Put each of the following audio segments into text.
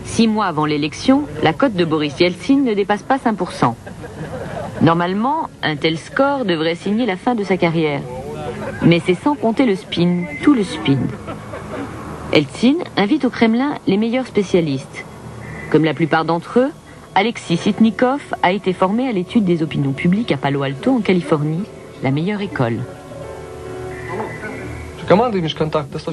6 mois avant l'élection, la cote de Boris Yeltsin ne dépasse pas 5%. Normalement, un tel score devrait signer la fin de sa carrière. Mais c'est sans compter le spin, tout le spin. Yeltsin invite au Kremlin les meilleurs spécialistes. Comme la plupart d'entre eux, Alexis Sitnikov a été formé à l'étude des opinions publiques à Palo Alto, en Californie, la meilleure école.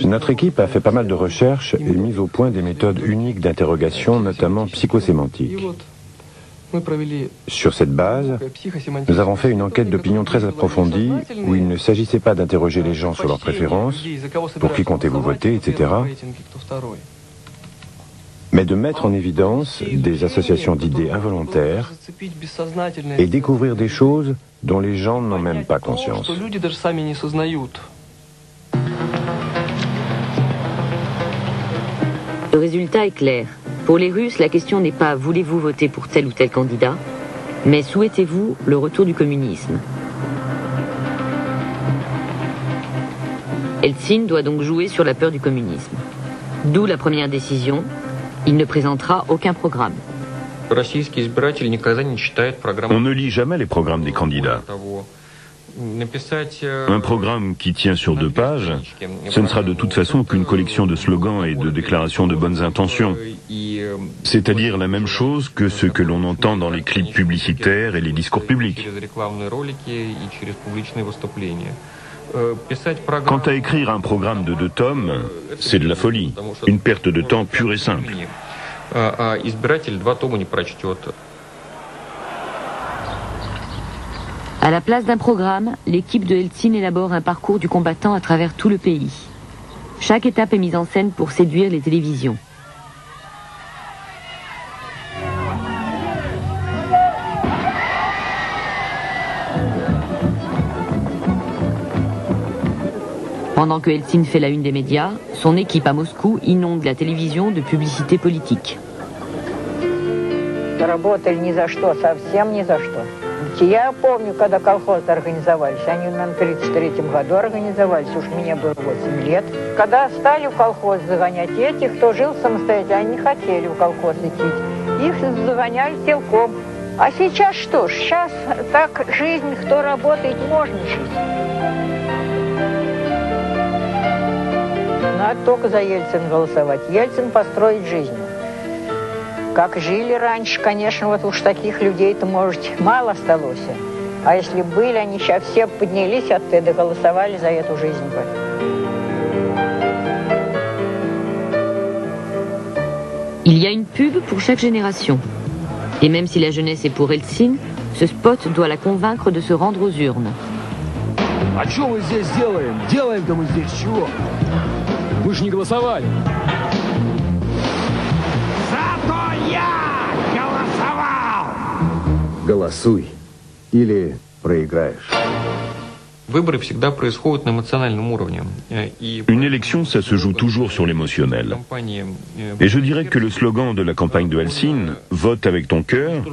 Notre équipe a fait pas mal de recherches et mis au point des méthodes uniques d'interrogation, notamment psychosémantiques. Sur cette base, nous avons fait une enquête d'opinion très approfondie où il ne s'agissait pas d'interroger les gens sur leurs préférences, pour qui comptez-vous voter, etc., mais de mettre en évidence des associations d'idées involontaires et découvrir des choses dont les gens n'ont même pas conscience. Le résultat est clair. Pour les Russes, la question n'est pas « voulez-vous voter pour tel ou tel candidat ?», mais « souhaitez-vous le retour du communisme ?» Yeltsin doit donc jouer sur la peur du communisme. D'où la première décision, il ne présentera aucun programme. On ne lit jamais les programmes des candidats. Un programme qui tient sur 2 pages, ce ne sera de toute façon qu'une collection de slogans et de déclarations de bonnes intentions. C'est-à-dire la même chose que ce que l'on entend dans les clips publicitaires et les discours publics. Quant à écrire un programme de 2 tomes, c'est de la folie, une perte de temps pure et simple. À la place d'un programme, l'équipe de Yeltsin élabore un parcours du combattant à travers tout le pays. Chaque étape est mise en scène pour séduire les télévisions. Pendant que Yeltsin fait la une des médias, son équipe à Moscou inonde la télévision de publicités politiques. Я помню, когда колхоз организовались, они, наверное, в 1933 году организовались, уж мне было 8 лет. Когда стали в колхоз загонять этих, кто жил самостоятельно, они не хотели в колхоз идти. Их загоняли силком. А сейчас что ж, сейчас так жизнь, кто работает, можно жить. Надо только за Ельцина голосовать. Ельцин построит жизнь. Как жили раньше, конечно, вот уж таких людей-то, может, мало осталось. А если были, они сейчас все поднялись оттуда, голосовали за эту жизнь. Il y a une pub pour chaque génération. Et même si la jeunesse est pour Yeltsin, ce spot doit la convaincre de se rendre aux urnes. А что мы здесь делаем? Делаем-то мы здесь чего? Мы же не голосовали. Голосуй, или проиграешь. Une élection, ça se joue toujours sur l'émotionnel. Et je dirais que le slogan de la campagne de Yeltsin, « Vote avec ton cœur »,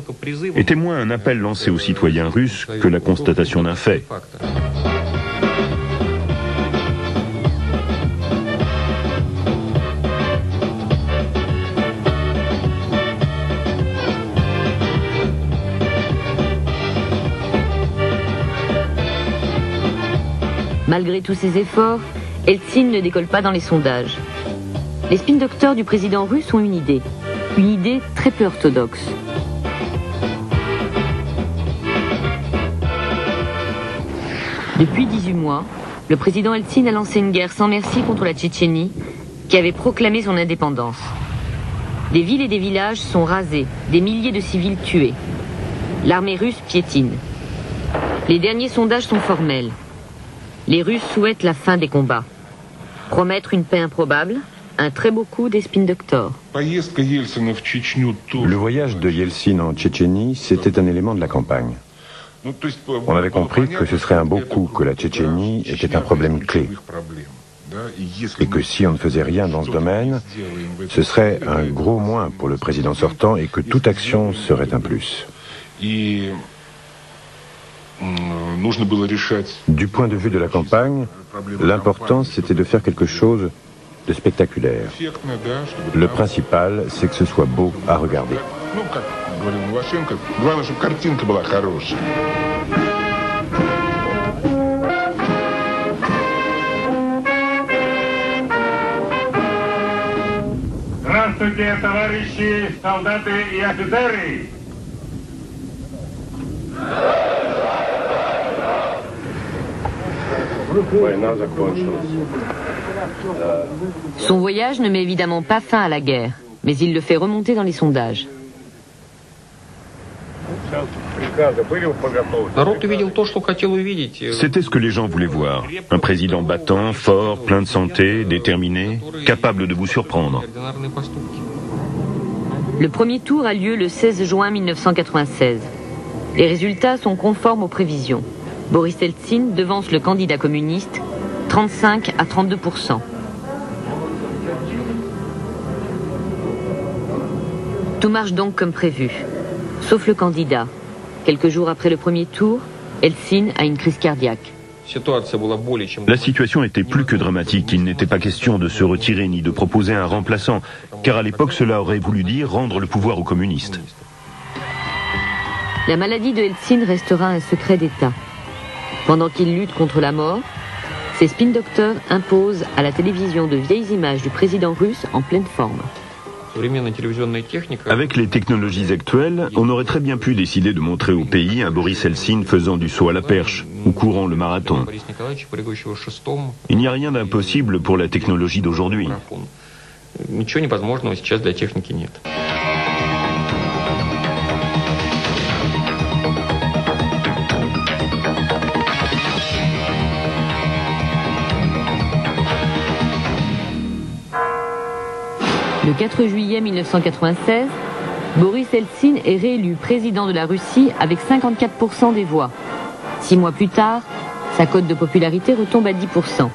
était moins un appel lancé aux citoyens russes que la constatation d'un fait. Malgré tous ses efforts, Yeltsin ne décolle pas dans les sondages. Les spin doctors du président russe ont une idée très peu orthodoxe. Depuis 18 mois, le président Yeltsin a lancé une guerre sans merci contre la Tchétchénie, qui avait proclamé son indépendance. Des villes et des villages sont rasés, des milliers de civils tués. L'armée russe piétine. Les derniers sondages sont formels. Les Russes souhaitent la fin des combats. Promettre une paix improbable, un très beau coup des spin doctors. Le voyage de Yeltsin en Tchétchénie, c'était un élément de la campagne. On avait compris que ce serait un beau coup, que la Tchétchénie était un problème clé. Et que si on ne faisait rien dans ce domaine, ce serait un gros moins pour le président sortant et que toute action serait un plus. Du point de vue de la campagne, l'important c'était de faire quelque chose de spectaculaire. Le principal, c'est que ce soit beau à regarder. Здравствуйте, товарищи солдаты и офицеры! Son voyage ne met évidemment pas fin à la guerre, mais il le fait remonter dans les sondages. C'était ce que les gens voulaient voir. Un président battant, fort, plein de santé, déterminé, capable de vous surprendre. Le premier tour a lieu le 16 juin 1996. Les résultats sont conformes aux prévisions. Boris Eltsine devance le candidat communiste 35 à 32%. Tout marche donc comme prévu, sauf le candidat. Quelques jours après le premier tour, Eltsine a une crise cardiaque. La situation était plus que dramatique. Il n'était pas question de se retirer ni de proposer un remplaçant, car à l'époque cela aurait voulu dire rendre le pouvoir aux communistes. La maladie de Eltsine restera un secret d'État. Pendant qu'il lutte contre la mort, ses spin docteurs imposent à la télévision de vieilles images du président russe en pleine forme. Avec les technologies actuelles, on aurait très bien pu décider de montrer au pays un Boris Eltsine faisant du saut à la perche ou courant le marathon. Il n'y a rien d'impossible pour la technologie d'aujourd'hui. Le 4 juillet 1996, Boris Eltsine est réélu président de la Russie avec 54% des voix. 6 mois plus tard, sa cote de popularité retombe à 10%.